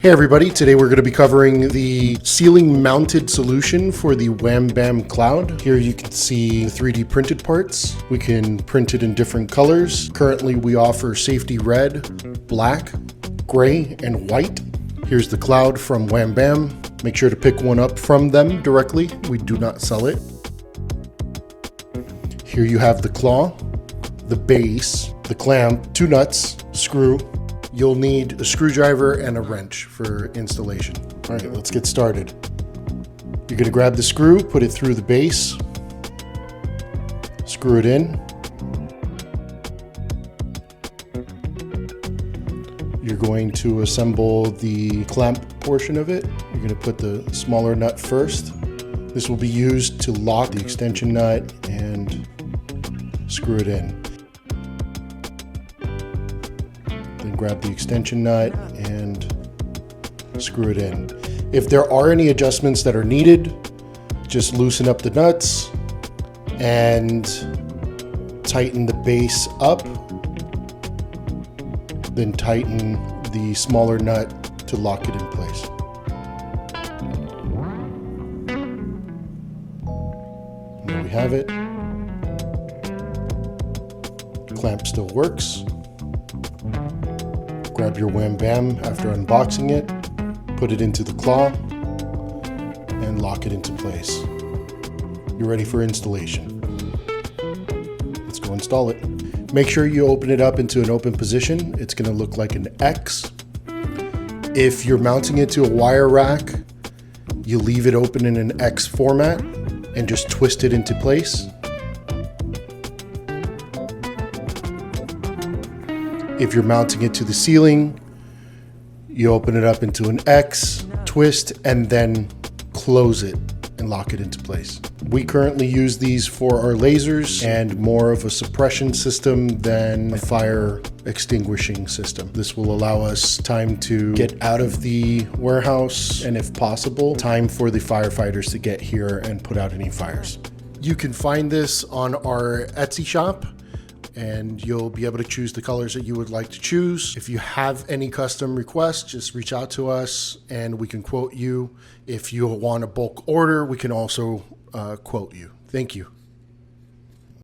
Hey everybody, today we're going to be covering the ceiling mounted solution for the Wham Bam Cloud. Here you can see the 3D printed parts. We can print it in different colors. Currently we offer safety red, black, gray, and white. Here's the cloud from Wham Bam. Make sure to pick one up from them directly. We do not sell it. Here you have the claw, the base, the clamp, two nuts, screw. You'll need a screwdriver and a wrench for installation. All right, let's get started. You're gonna grab the screw, put it through the base, screw it in. You're going to assemble the clamp portion of it. You're gonna put the smaller nut first. This will be used to lock the extension nut and screw it in. Then grab the extension nut and screw it in. If there are any adjustments that are needed, just loosen up the nuts and tighten the base up. Then tighten the smaller nut to lock it in place. There we have it. The clamp still works. Grab your Wham Bam after unboxing it, put it into the claw, and lock it into place. You're ready for installation. Let's go install it. Make sure you open it up into an open position. It's going to look like an X. If you're mounting it to a wire rack, you leave it open in an X format and just twist it into place. If you're mounting it to the ceiling, you open it up into an X, twist, and then close it and lock it into place. We currently use these for our lasers and more of a suppression system than a fire extinguishing system. This will allow us time to get out of the warehouse and, if possible, time for the firefighters to get here and put out any fires. You can find this on our Etsy shop, and you'll be able to choose the colors that you would like to choose. If you have any custom requests, just reach out to us and we can quote you. If you want a bulk order, we can also quote you. Thank you.